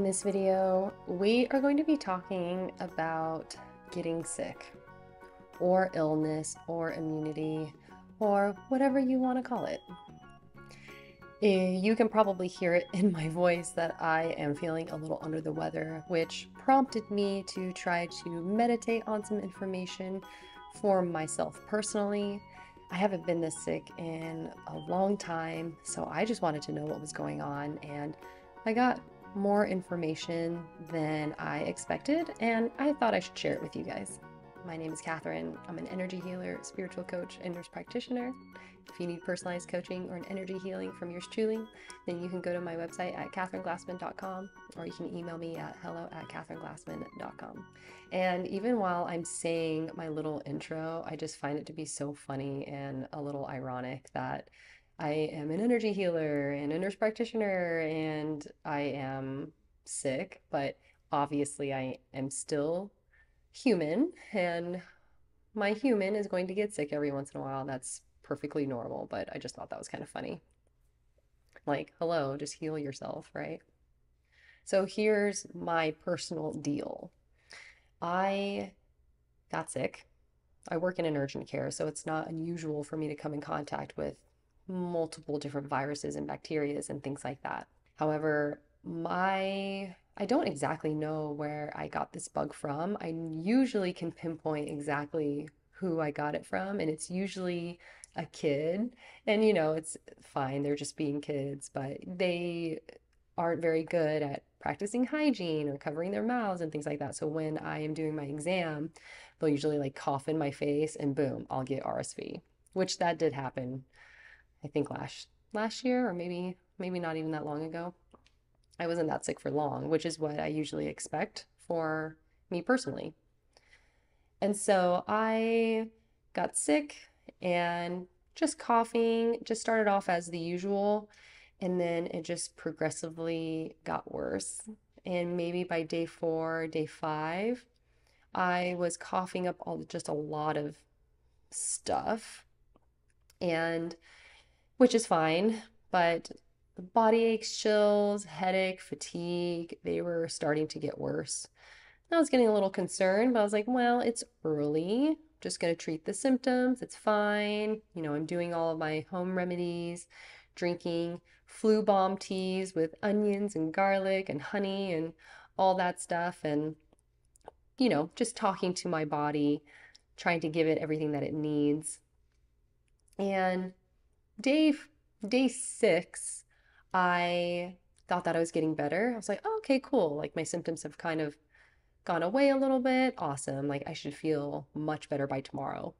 this video, we are going to be talking about getting sick, or illness, or immunity, or whatever you want to call it. You can probably hear it in my voice that I am feeling a little under the weather, which prompted me to try to meditate on some information for myself personally. I haven't been this sick in a long time, so I just wanted to know what was going on, and I got more information than I expected, and I thought I should share it with you guys. My name is Catherine. I'm an energy healer, spiritual coach, and nurse practitioner. If you need personalized coaching or an energy healing from yours truly, then you can go to my website at catherineglassman.com, or you can email me at hello@catherineglassman.com. And even while I'm saying my little intro, I just find it to be so funny and a little ironic that I am an energy healer and a nurse practitioner and I am sick, but obviously I am still human, and my human is going to get sick every once in a while. That's perfectly normal, but I just thought that was kind of funny. Like, hello, just heal yourself, right? So here's my personal deal. I got sick. I work in an urgent care, so it's not unusual for me to come in contact with multiple different viruses and bacterias and things like that. However, I don't exactly know where I got this bug from. I usually can pinpoint exactly who I got it from, and it's usually a kid. And it's fine, they're just being kids, but they aren't very good at practicing hygiene or covering their mouths and things like that. So when I am doing my exam, they'll usually like cough in my face and boom, I'll get RSV, which that did happen, I think last year, or maybe not even that long ago. I wasn't that sick for long, which is what I usually expect for me personally. And so I got sick and just coughing, just started off as the usual, and then it just progressively got worse. And maybe by day 4, day 5, I was coughing up just a lot of stuff, and which is fine, but body aches, chills, headache, fatigue, they were starting to get worse. I was getting a little concerned, but I was like, well, it's early. Just going to treat the symptoms. It's fine. I'm doing all of my home remedies, drinking flu bomb teas with onions and garlic and honey and all that stuff. And, just talking to my body, trying to give it everything that it needs. And day day 6, I thought that I was getting better. I was like, oh, okay, cool. Like my symptoms have kind of gone away a little bit. Awesome. Like I should feel much better by tomorrow.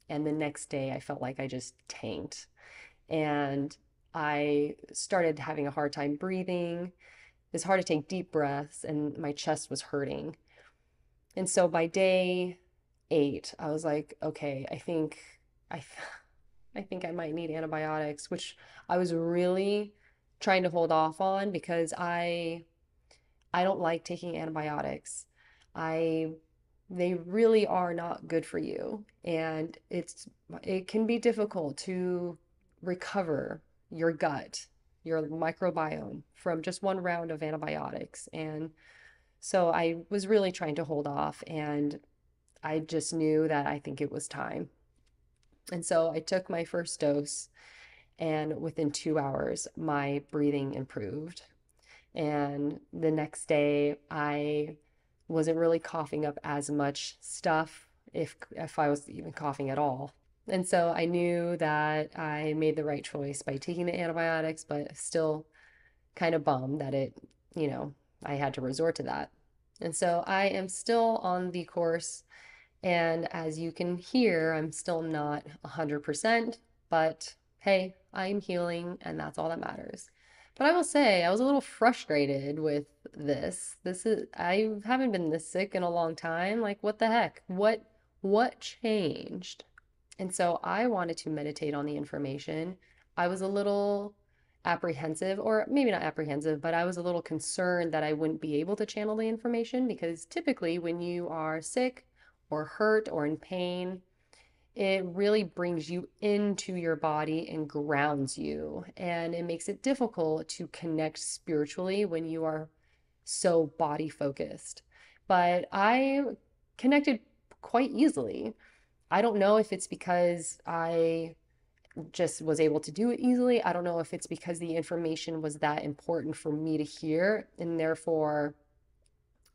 And the next day, I felt like I just tanked. And I started having a hard time breathing. It's hard to take deep breaths, and my chest was hurting. And so by day 8, I was like, okay, I, I think I might need antibiotics, which I was really trying to hold off on because I don't like taking antibiotics. I They really are not good for you, and it can be difficult to recover your gut, your microbiome from just one round of antibiotics. And so I was really trying to hold off, and I just knew that I think it was time. And so I took my first dose, and within 2 hours, my breathing improved. And the next day, I wasn't really coughing up as much stuff, if I was even coughing at all. And so I knew that I made the right choice by taking the antibiotics, but still kind of bummed that you know, I had to resort to that. And so I am still on the course, and as you can hear, I'm still not 100%, but hey, I'm healing, and that's all that matters. But I will say, I was a little frustrated with this. I haven't been this sick in a long time. Like, what the heck? What changed? And so I wanted to meditate on the information. I was a little apprehensive, or maybe not apprehensive, but I was a little concerned that I wouldn't be able to channel the information because typically when you are sick or hurt or in pain, it really brings you into your body and grounds you. And it makes it difficult to connect spiritually when you are so body focused. But I connected quite easily. I don't know if it's because I just was able to do it easily. I don't know if it's because the information was that important for me to hear, and therefore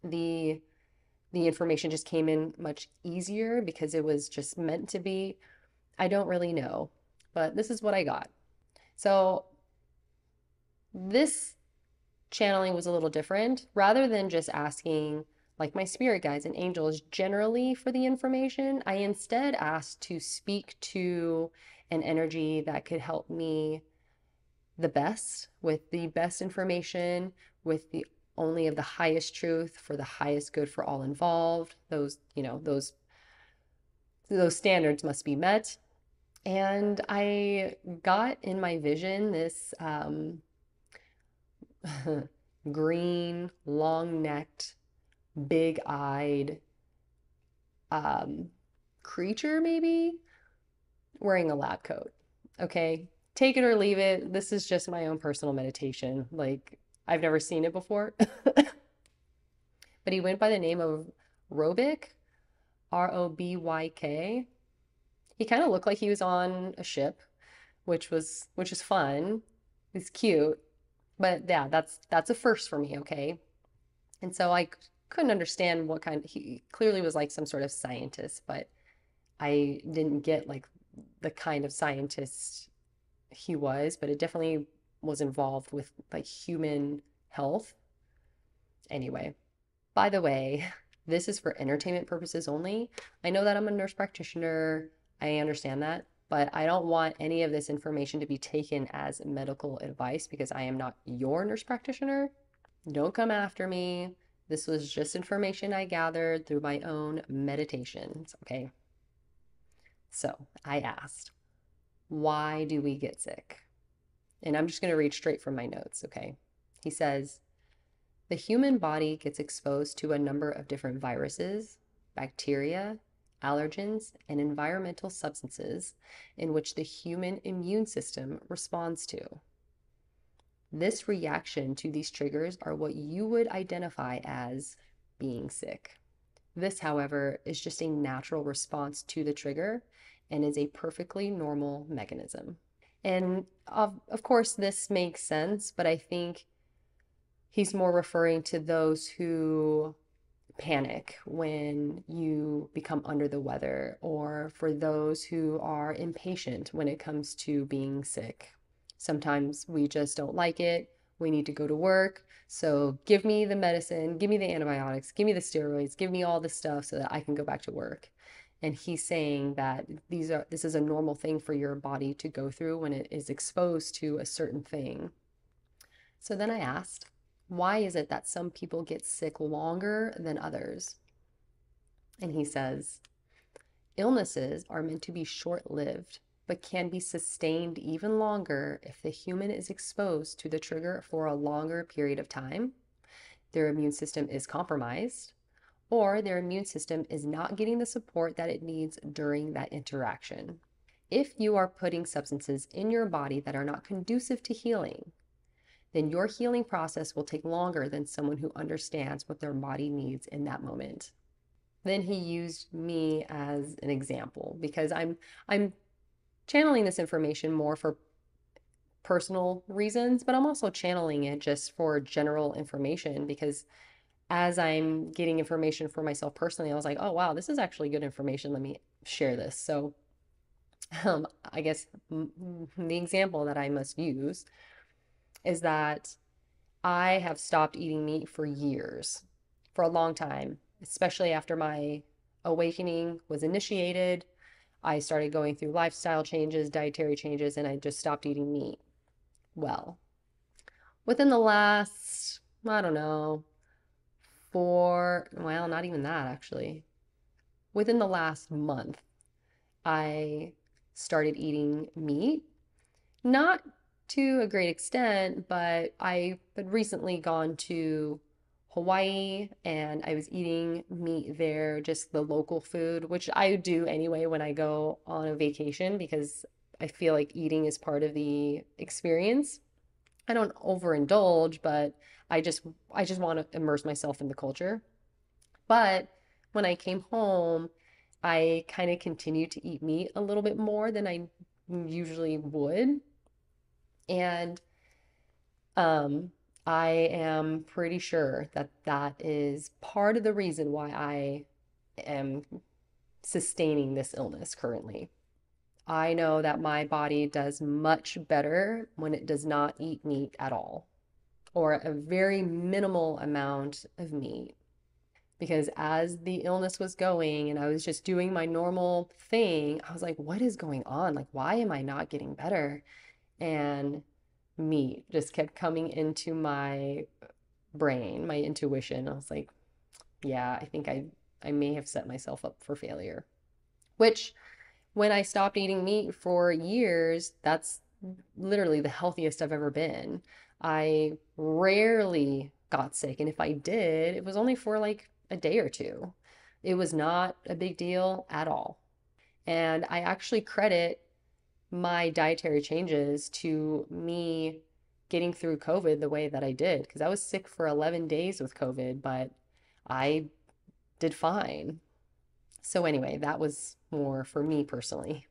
the the information just came in much easier because it was just meant to be. I don't really know, but this is what I got. So this channeling was a little different. Rather than just asking, like my spirit guides and angels, generally for the information, I instead asked to speak to an energy that could help me the best with the best information, with the only of the highest truth for the highest good for all involved. Those standards must be met. And I got in my vision this green, long-necked, big-eyed um, creature, maybe wearing a lab coat. Okay, take it or leave it. This is just my own personal meditation. Like, I've never seen it before. But he went by the name of Robyk, Robyk. He kind of looked like he was on a ship, which is fun. He's cute. But yeah, that's a first for me, okay? And so I couldn't understand what kind he clearly was like some sort of scientist, but I didn't get like the kind of scientist he was, but it definitely was involved with like human health. Anyway, by the way, this is for entertainment purposes only. I know that I'm a nurse practitioner. I understand that, but I don't want any of this information to be taken as medical advice because I am not your nurse practitioner. Don't come after me. This was just information I gathered through my own meditations, okay? So I asked, why do we get sick? And I'm just going to read straight from my notes, okay? He says, the human body gets exposed to a number of different viruses, bacteria, allergens, and environmental substances in which the human immune system responds to. This reaction to these triggers are what you would identify as being sick. This, however, is just a natural response to the trigger and is a perfectly normal mechanism. And of course, this makes sense, but I think he's more referring to those who panic when you become under the weather, or for those who are impatient when it comes to being sick. Sometimes we just don't like it. We need to go to work. So give me the medicine, give me the antibiotics, give me the steroids, give me all the stuff so that I can go back to work. And he's saying that this is a normal thing for your body to go through when it is exposed to a certain thing. So then I asked, why is it that some people get sick longer than others? And he says, illnesses are meant to be short-lived, but can be sustained even longer if the human is exposed to the trigger for a longer period of time, their immune system is compromised, or their immune system is not getting the support that it needs during that interaction. If you are putting substances in your body that are not conducive to healing, then your healing process will take longer than someone who understands what their body needs in that moment. Then he used me as an example because I'm channeling this information more for personal reasons, but I'm also channeling it just for general information because as I'm getting information for myself personally, I was like, oh wow, this is actually good information. Let me share this. So I guess the example that I must use is that I have stopped eating meat for years, for a long time, especially after my awakening was initiated. I started going through lifestyle changes, dietary changes, and I just stopped eating meat. Well, within the last, I don't know, well, not even that actually. Within the last month, I started eating meat. Not to a great extent, but I had recently gone to Hawaii and I was eating meat there, just the local food, which I do anyway when I go on a vacation because I feel like eating is part of the experience. I don't overindulge, but I just I just want to immerse myself in the culture. But when I came home, I kind of continued to eat meat a little bit more than I usually would. And um, I am pretty sure that that is part of the reason why I am sustaining this illness currently. I know that my body does much better when it does not eat meat at all, or a very minimal amount of meat. Because as the illness was going and I was just doing my normal thing, I was like, what is going on? Like, why am I not getting better? And meat just kept coming into my brain, my intuition. I was like, yeah, I may have set myself up for failure. Which when I stopped eating meat for years, that's literally the healthiest I've ever been. I rarely got sick, and if I did, it was only for like a day or two. It was not a big deal at all. And I actually credit my dietary changes to me getting through COVID the way that I did, because I was sick for 11 days with COVID, but I did fine. So, anyway, that was more for me personally.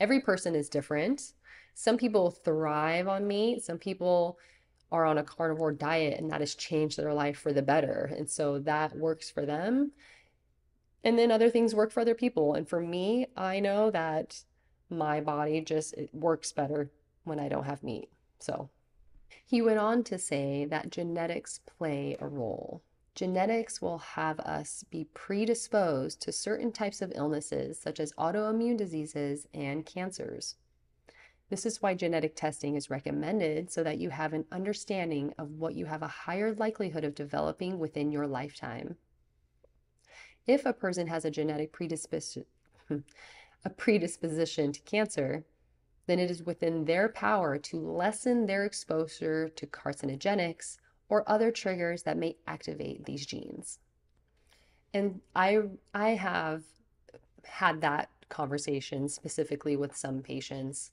Every person is different. Some people thrive on meat, some people are on a carnivore diet, and that has changed their life for the better. And so that works for them. And then other things work for other people. And for me, I know that my body just it works better when I don't have meat. So he went on to say that genetics play a role. Genetics will have us be predisposed to certain types of illnesses, such as autoimmune diseases and cancers. This is why genetic testing is recommended so that you have an understanding of what you have a higher likelihood of developing within your lifetime. If a person has a genetic predisposition, a predisposition to cancer, then it is within their power to lessen their exposure to carcinogenics or other triggers that may activate these genes. And I have had that conversation specifically with some patients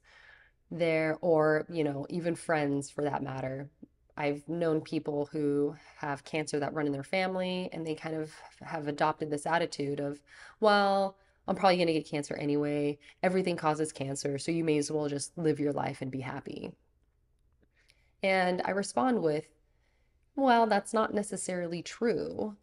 there, or even friends for that matter. I've known people who have cancer that run in their family, and they kind of have adopted this attitude of, well, I'm probably going to get cancer anyway. Everything causes cancer, so you may as well just live your life and be happy. And I respond with, well, that's not necessarily true.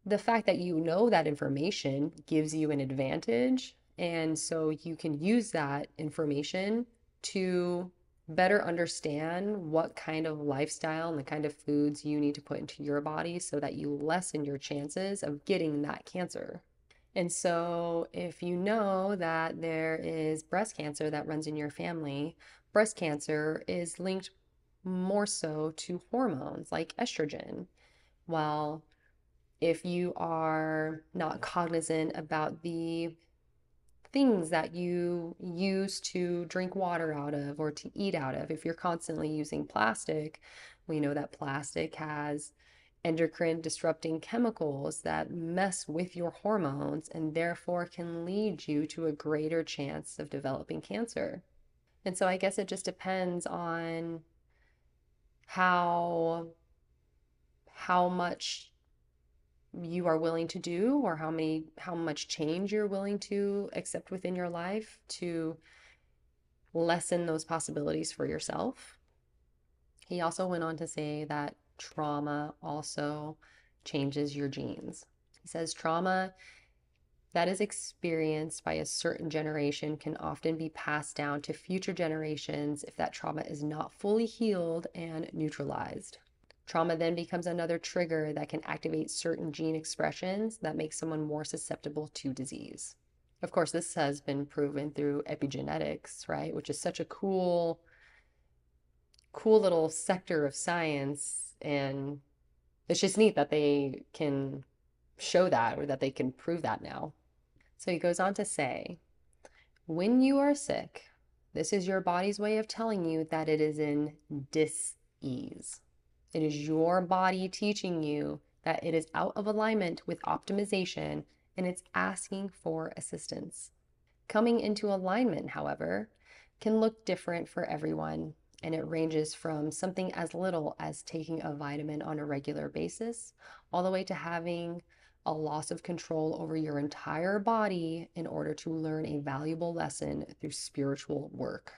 The fact that you know that information gives you an advantage. And so you can use that information to better understand what kind of lifestyle and the kind of foods you need to put into your body so that you lessen your chances of getting that cancer. And so, if you know that there is breast cancer that runs in your family, breast cancer is linked more so to hormones like estrogen. While if you are not cognizant about the things that you use to drink water out of or to eat out of, if you're constantly using plastic, we know that plastic has endocrine disrupting chemicals that mess with your hormones and therefore can lead you to a greater chance of developing cancer. And so I guess it just depends on how how much you are willing to do, or how much change you're willing to accept within your life to lessen those possibilities for yourself. He also went on to say that trauma also changes your genes. He says trauma that is experienced by a certain generation can often be passed down to future generations if that trauma is not fully healed and neutralized. Trauma then becomes another trigger that can activate certain gene expressions that make someone more susceptible to disease. Of course, this has been proven through epigenetics, right? Which is such a cool little sector of science. And it's just neat that they can show that, or that they can prove that now. So he goes on to say, when you are sick, this is your body's way of telling you that it is in dis-ease. It is your body teaching you that it is out of alignment with optimization and it's asking for assistance. Coming into alignment, however, can look different for everyone. And it ranges from something as little as taking a vitamin on a regular basis, all the way to having a loss of control over your entire body in order to learn a valuable lesson through spiritual work.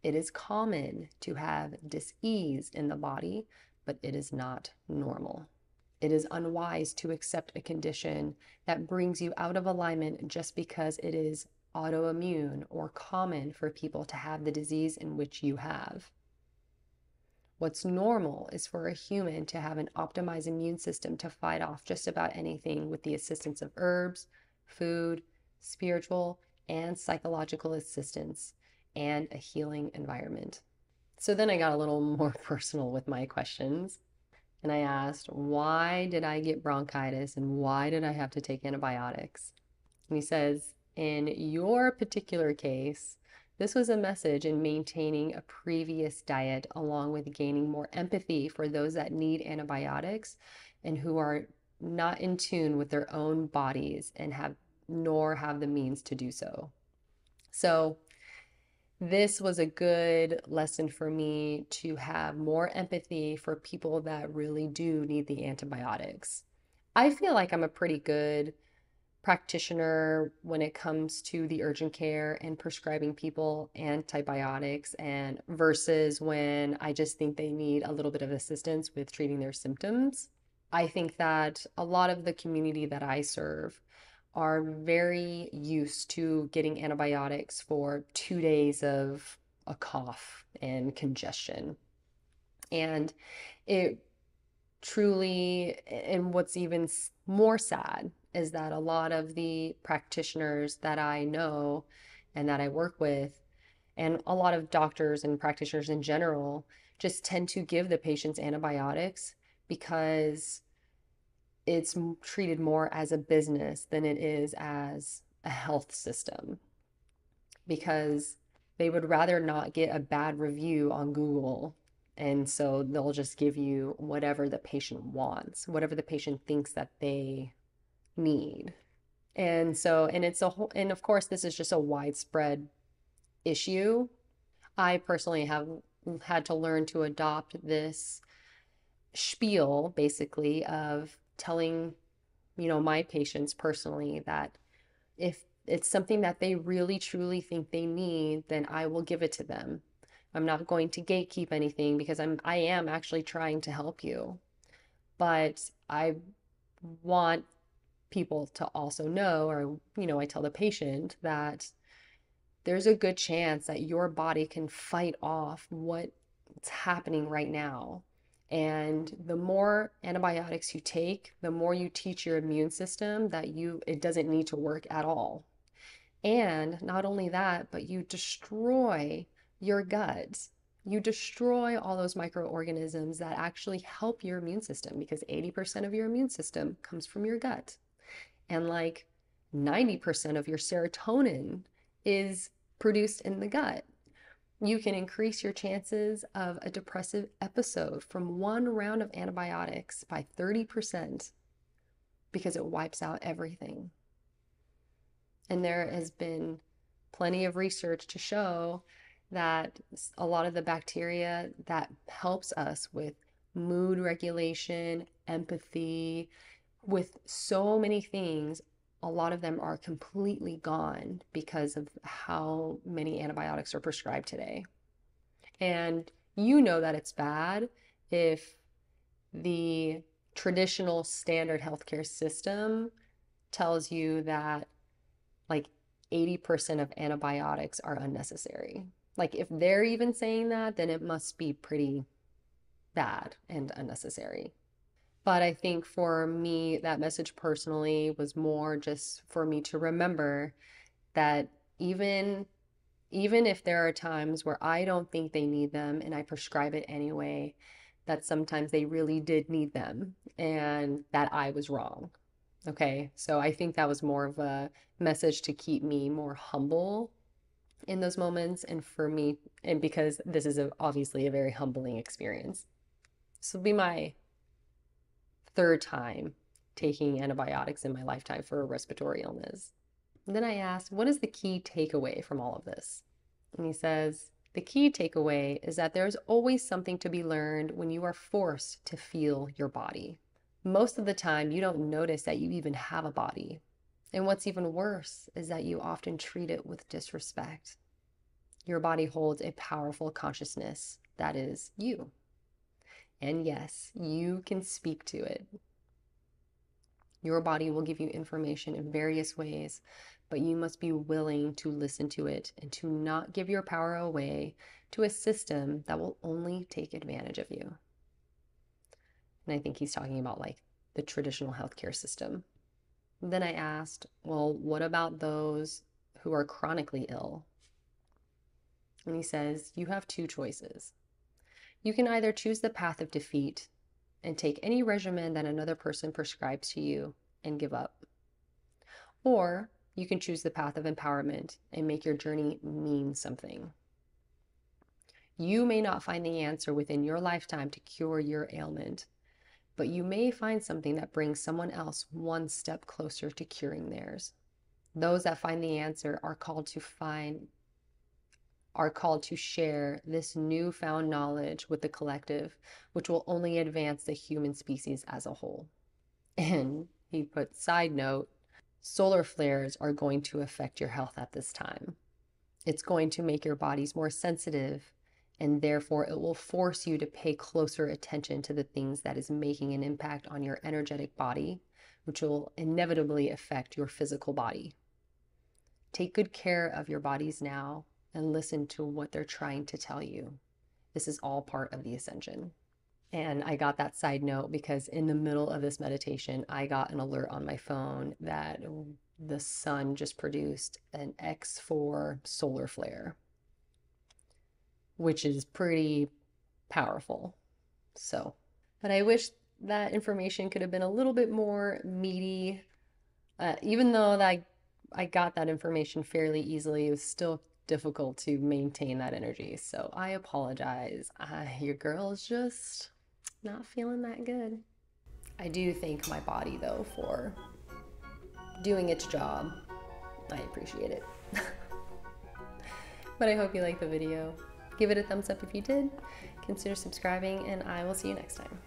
It is common to have dis-ease in the body, but it is not normal. It is unwise to accept a condition that brings you out of alignment just because it is autoimmune or common for people to have the disease in which you have. What's normal is for a human to have an optimized immune system to fight off just about anything with the assistance of herbs, food, spiritual, and psychological assistance, and a healing environment. So then I got a little more personal with my questions. And I asked, why did I get bronchitis and why did I have to take antibiotics? And he says, in your particular case, this was a message in maintaining a previous diet along with gaining more empathy for those that need antibiotics and who are not in tune with their own bodies and have the means to do so. So this was a good lesson for me to have more empathy for people that really do need the antibiotics. I feel like I'm a pretty good practitioner when it comes to the urgent care and prescribing people antibiotics and versus when I just think they need a little bit of assistance with treating their symptoms. I think that a lot of the community that I serve are very used to getting antibiotics for 2 days of a cough and congestion. And it truly, and what's even more sad is that a lot of the practitioners that I know and that I work with, and a lot of doctors and practitioners in general, just tend to give the patients antibiotics because it's treated more as a business than it is as a health system, because they would rather not get a bad review on Google. And so they'll just give you whatever the patient wants, whatever the patient thinks that they need. And so, and it's a whole, and of course, this is just a widespread issue. I personally have had to learn to adopt this spiel basically of telling, my patients personally that if it's something that they really truly think they need, then I will give it to them. I'm not going to gatekeep anything because I am actually trying to help you. But I want people to also know, or, I tell the patient that there's a good chance that your body can fight off what's happening right now. And the more antibiotics you take, the more you teach your immune system that it doesn't need to work at all. And not only that, but you destroy your gut. You destroy all those microorganisms that actually help your immune system, because 80% of your immune system comes from your gut. And like 90% of your serotonin is produced in the gut. You can increase your chances of a depressive episode from one round of antibiotics by 30% because it wipes out everything. And there has been plenty of research to show that a lot of the bacteria that helps us with mood regulation, empathy, with so many things, a lot of them are completely gone because of how many antibiotics are prescribed today. And you know that it's bad if the traditional standard healthcare system tells you that like 80% of antibiotics are unnecessary. Like if they're even saying that, then it must be pretty bad and unnecessary. But I think for me, that message personally was more just for me to remember that even if there are times where I don't think they need them and I prescribe it anyway, that sometimes they really did need them and that I was wrong. Okay, so I think that was more of a message to keep me more humble in those moments, and for me, and because this is obviously a very humbling experience. This will be my third time taking antibiotics in my lifetime for a respiratory illness. And then I asked, what is the key takeaway from all of this? And he says, The key takeaway is that there's always something to be learned when you are forced to feel your body. Most of the time, you don't notice that you even have a body. And what's even worse is that you often treat it with disrespect. Your body holds a powerful consciousness that is you. And yes, you can speak to it. Your body will give you information in various ways, but you must be willing to listen to it and to not give your power away to a system that will only take advantage of you. And I think he's talking about like the traditional healthcare system. Then I asked, well, what about those who are chronically ill? And he says, you have two choices. You can either choose the path of defeat and take any regimen that another person prescribes to you and give up. Or you can choose the path of empowerment and make your journey mean something. You may not find the answer within your lifetime to cure your ailment, but you may find something that brings someone else one step closer to curing theirs. Those that find the answer are called to share this newfound knowledge with the collective, which will only advance the human species as a whole. And he put, side note, solar flares are going to affect your health at this time. It's going to make your bodies more sensitive, and therefore it will force you to pay closer attention to the things that is making an impact on your energetic body, which will inevitably affect your physical body. Take good care of your bodies now and listen to what they're trying to tell you. This is all part of the ascension. And I got that side note because in the middle of this meditation, I got an alert on my phone that the sun just produced an X4 solar flare, which is pretty powerful. So, but I wish that information could have been a little bit more meaty. Even though I got that information fairly easily, it was still difficult to maintain that energy. So I apologize. Your girl is just not feeling that good. I do thank my body though for doing its job. I appreciate it. But I hope you liked the video. Give it a thumbs up if you did. Consider subscribing, and I will see you next time.